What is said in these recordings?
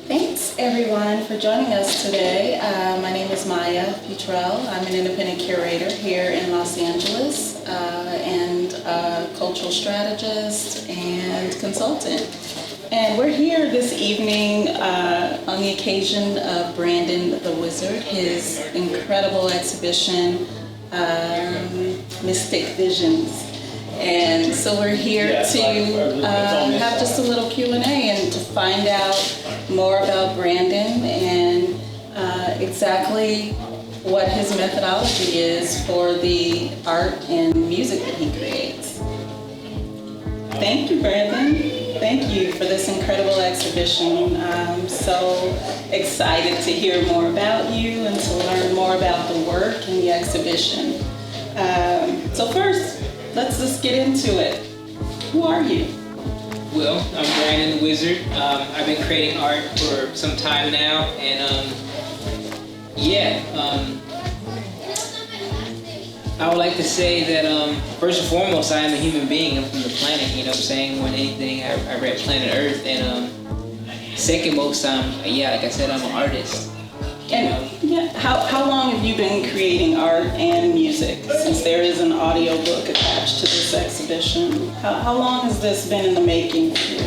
Thanks everyone for joining us today. My name is Maya Futrell. I'm an independent curator here in Los Angeles and a cultural strategist and consultant. And we're here this evening on the occasion of Brandon the Wizard, his incredible exhibition, Mystic Visions. And so we're here to have just a little Q&A and to find out more about Brandon and exactly what his methodology is for the art and music that he creates. Thank you, Brandon. Thank you for this incredible exhibition. I'm so excited to hear more about you and to learn more about the work and the exhibition. So first, let's just get into it. Who are you? Well, I'm Brandon the Wizard. I've been creating art for some time now, and I would like to say that first and foremost, I am a human being. I'm from the planet, you know what I'm saying? More than anything, I read Planet Earth, and second most, like I said, I'm an artist. How long have you been creating art and music? Since there is an audio book attached to this exhibition, how long has this been in the making for you?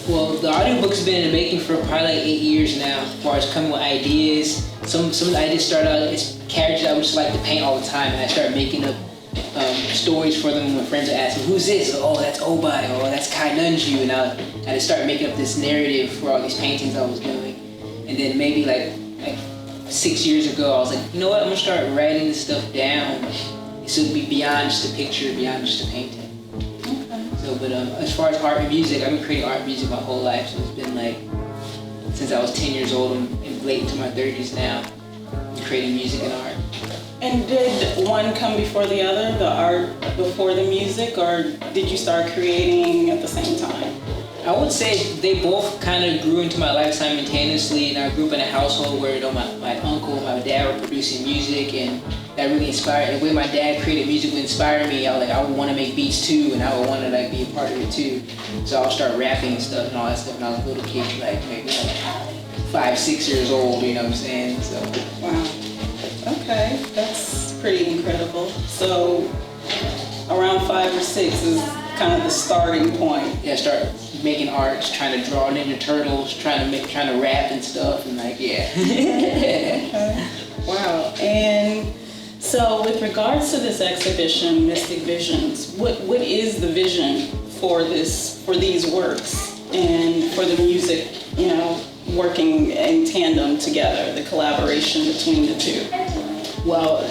Well, the audiobook's been in the making for probably like 8 years now, as far as coming with ideas. Some of the ideas started out as characters I would just like to paint all the time, and I started making up stories for them when friends would ask me, who's this? Oh, that's Obai, or that's Kai Nunju, and I just started making up this narrative for all these paintings I was doing. And then maybe like 6 years ago, I was like, you know what, I'm gonna start writing this stuff down so it'd be beyond just a picture, beyond just a painting. So, but as far as art and music, I've been creating art and music my whole life, so it's been like, since I was 10 years old, I'm late into my 30s now, creating music and art. And did one come before the other, the art before the music, or did you start creating at the same time? I would say they both kind of grew into my life simultaneously, and I grew up in a household where my uncle, my dad were producing music, and that really inspired. The way my dad created music would inspire me. I would want to make beats too, and I would want to be a part of it too. So I would start rapping and stuff and all that stuff when I was a little kid, maybe 5, 6 years old. You know what I'm saying? So wow. Okay, that's pretty incredible. So around 5 or 6 is kind of the starting point. Yeah, start making art, trying to draw Ninja Turtles, trying to rap and stuff, and Okay. Wow. And so with regards to this exhibition, Mystic Visions, what is the vision for these works and for the music, working in tandem together, the collaboration between the two? Well,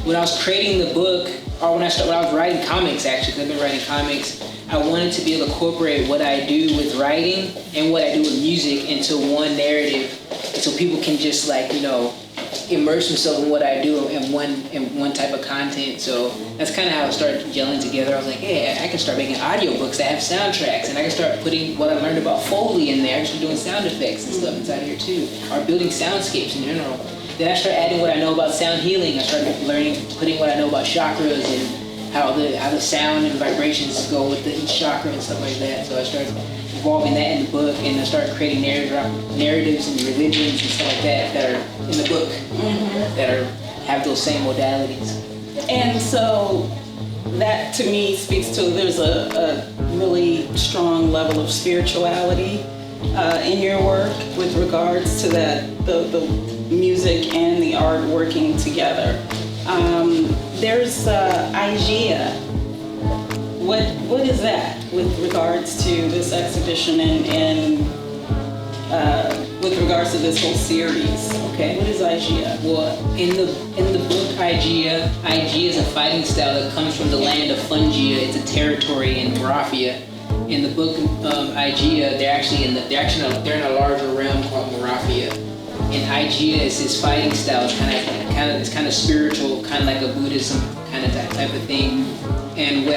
when I was creating the book, or when I was writing comics, actually, 'cause I've been writing comics, I wanted to be able to incorporate what I do with writing and what I do with music into one narrative, so people can just immerse themselves in what I do in one type of content. So that's kind of how it started gelling together. I was like, hey, I can start making audiobooks that have soundtracks, and I can start putting what I learned about Foley in there, actually doing sound effects and stuff inside here too, or building soundscapes in general. Then I started adding what I know about sound healing. I started putting what I know about chakras and how the sound and vibrations go with each chakra and stuff like that. So I started involving that in the book, and I started creating narratives and religions and stuff like that are in the book, that have those same modalities. And so that to me speaks to there's a really strong level of spirituality in your work with regards to that, the music and the art working together. There's ijia. What is that with regards to this exhibition and regards to this whole series. Okay. What is ijia? Well, in the book ijia is a fighting style that comes from the land of Fungia. It's a territory in Moravia. In the book ijia, they're in a larger realm called Moravia. And ijia is this fighting style. It's kind of spiritual, kind of like a Buddhism kind of type of thing. And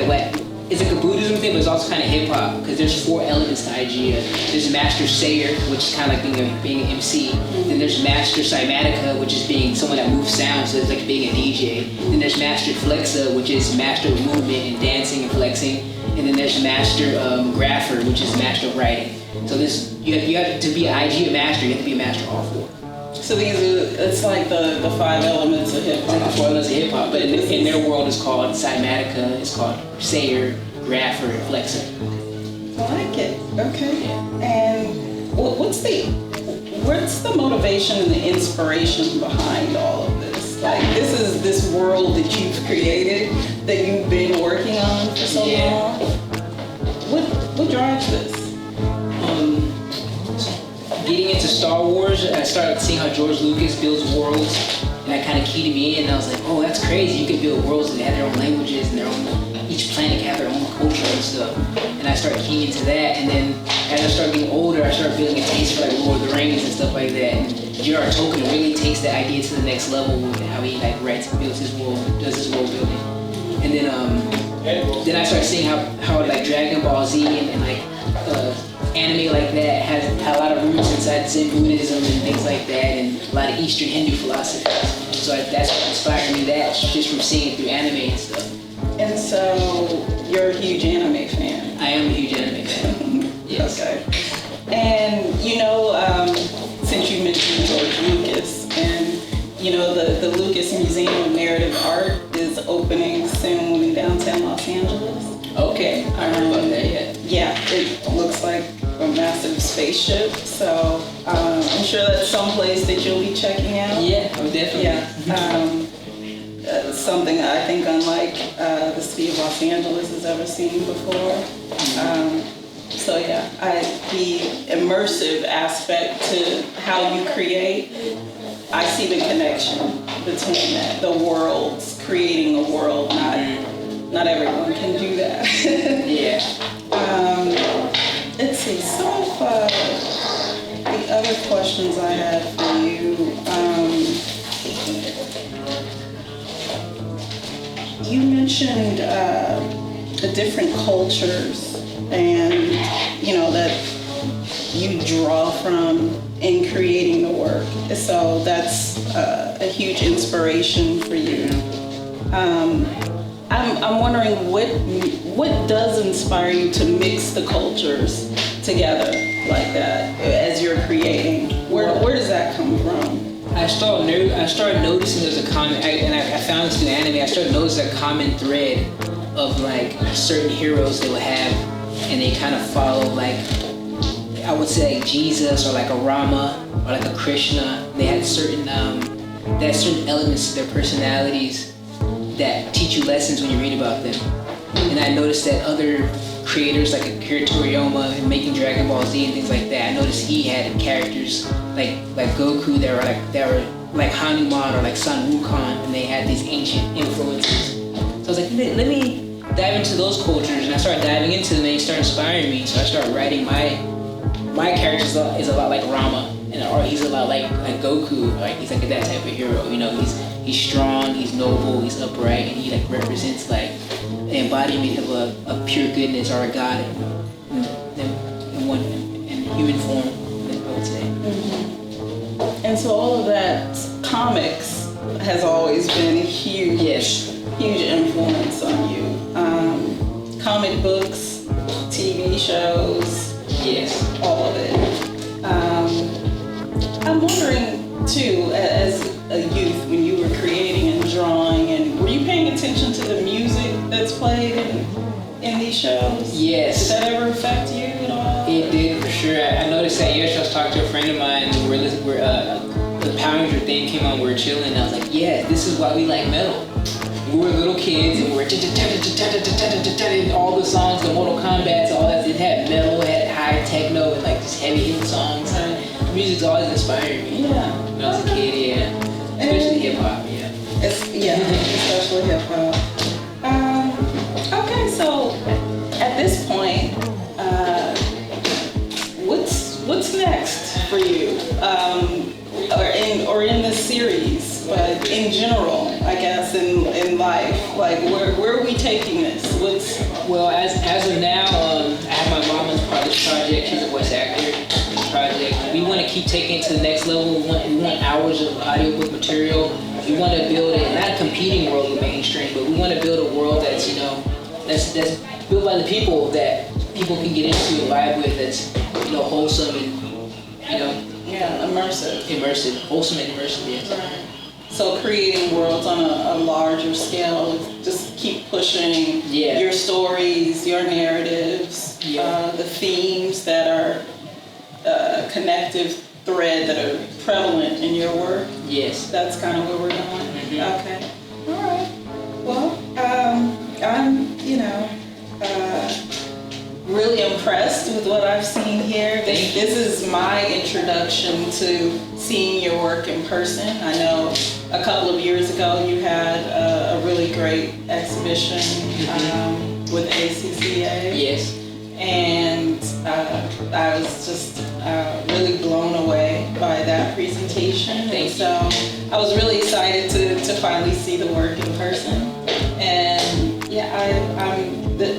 it's like a Buddhism thing, but it's also kind of hip hop because there's 4 elements to ijia. There's master sayer, which is kind of like being an MC. Then there's master cymatica, which is being someone that moves sound, so it's like being a DJ. Then there's master flexa, which is master of movement and dancing and flexing. And then there's master grapher, which is master of writing. So you have to be an ijia master. You have to be a master of all 4. So it's like the 5 elements of hip It's like the hop. 4 elements of hip hop, but in their world it's called cymatica, it's called sayer, grapher, and flexor. I like it. Okay. Yeah. And what's the motivation and the inspiration behind all of this? Like, this is this world that you've created, that you've been working on for so long. What drives this? Getting into Star Wars, I started seeing how George Lucas builds worlds, and that kind of keyed me in, and I was like, oh, that's crazy. You can build worlds that have their own languages and each planet can have their own culture and stuff. And I started keying into that, and then as I started getting older, I started building a taste for like Lord of the Rings and stuff like that. And J.R. Tolkien really takes the idea to the next level with how he like writes and builds his world, does his world building. And then I started seeing how like Dragon Ball Z and like anime like that has a lot of roots inside Zen Buddhism and things like that, and a lot of Eastern Hindu philosophy. So that's what inspired me, that just from seeing it through anime and stuff. And so you're a huge anime fan. I am a huge anime fan. Yes. Okay. And since you mentioned George Lucas, and the Lucas Museum of Narrative Art is opening soon in downtown Los Angeles. Okay, I heard about that yet. Yeah, it looks like a massive spaceship, so I'm sure that's someplace that you'll be checking out. Yeah, I would definitely. Yeah, something I think unlike the city of Los Angeles has ever seen before. So yeah, the immersive aspect to how you create, I see the connection between that, the worlds, creating a world, not everyone can do that. Yeah. Let's see, some of the other questions I had for you. You mentioned the different cultures and, that you draw from in creating the work. So that's a huge inspiration for you. I'm wondering what does inspire you to mix the cultures together like that as you're creating? Where does that come from? I started noticing there's a common, and I found this through anime. I started noticing a common thread of like certain heroes they would have, and they kind of follow like, I would say like Jesus or like a Rama or like a Krishna. They had certain elements to their personalities that teach you lessons when you read about them. And I noticed that other creators like Akira Toriyama making Dragon Ball Z and things like that, I noticed he had characters like Goku that were like Hanuman or like Sun Wukong, and they had these ancient influences. So I was like, let me dive into those cultures, and I started diving into them and they started inspiring me. So I started writing my character is a lot like Rama, or he's a lot like Goku, like he's like that type of hero. He's strong, he's noble, he's upright, and he like represents like the embodiment of a pure goodness or a god in human form, I would say. Mm-hmm. And so all of that, comics has always been a huge influence on you. Comic books, TV shows, all of it. I'm wondering too, as a youth, when you were creating and drawing, and were you paying attention to the music that's played in these shows? Yes. Did that ever affect you at all? It did, for sure. I noticed that yesterday I was talking to a friend of mine, and the Power Ranger theme came on, we were chilling, and I was like, yeah, this is why we like metal. We were little kids, and we were all the songs, the Mortal Kombat, all that, it had metal, it had high techno, and like just heavy hitting songs. music's always inspired me. Yeah. When I was a kid, yeah. Especially hip hop, yeah. Especially hip hop. Okay, so at this point, what's next for you? Or in this series, but in general, I guess, in life, like where are we taking this? Well, as of now, I have my mama's project. She's a voice actor. Project. We want to keep taking it to the next level. We want hours of audiobook material. We want to build not a competing world with mainstream, but we want to build a world that's that's built by the people that people can get into and vibe with. That's wholesome and immersive, wholesome and immersive. Yes. Right. So creating worlds on a larger scale, just keep pushing your stories, your narratives, the themes that are connective thread that are prevalent in your work. Yes. That's kind of where we're going. Mm-hmm. Okay. All right. Well, I'm, really impressed with what I've seen here. This is my introduction to seeing your work in person. I know a couple of years ago you had a really great exhibition with ACCA. Yes. And I was just really blown away by that presentation. Thank you. So I was really excited to finally see the work in person. And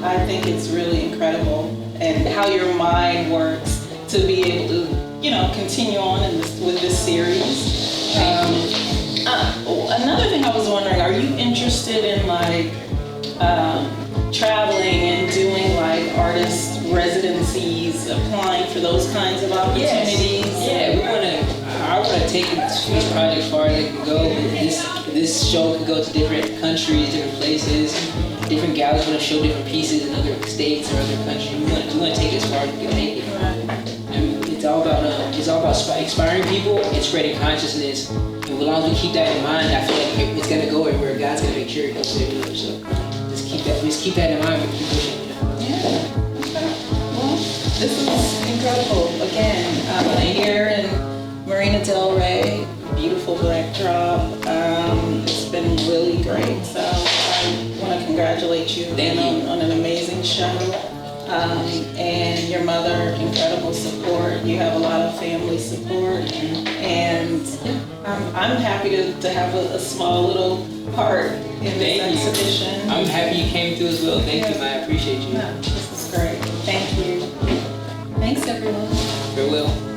I think it's really incredible, and how your mind works to be able to, continue on with this series. Another thing I was wondering, are you interested in traveling and doing artist residencies, applying for those kinds of opportunities? Yes. Yeah, I want to take this project far as it can go. This show could go to different countries, different places, different galleries want to show different pieces in other states or other countries. We want to take it as far as we can take it. And it's all about inspiring people and spreading consciousness. And as long as we keep that in mind, I feel like it's gonna go everywhere. God's gonna make sure it goes everywhere. So just keep that in mind. But keep pushing. Yeah. Okay. Well, this is incredible. Again, here in Marina Del Rey, beautiful backdrop. It's been really great. So I want to congratulate you on an amazing show. And your mother, incredible support. You have a lot of family support, and I'm happy to have a small little part in this exhibition. I'm happy you came through as well. Thank you, I appreciate you. No, this is great. Thank you. Thanks, everyone. Farewell.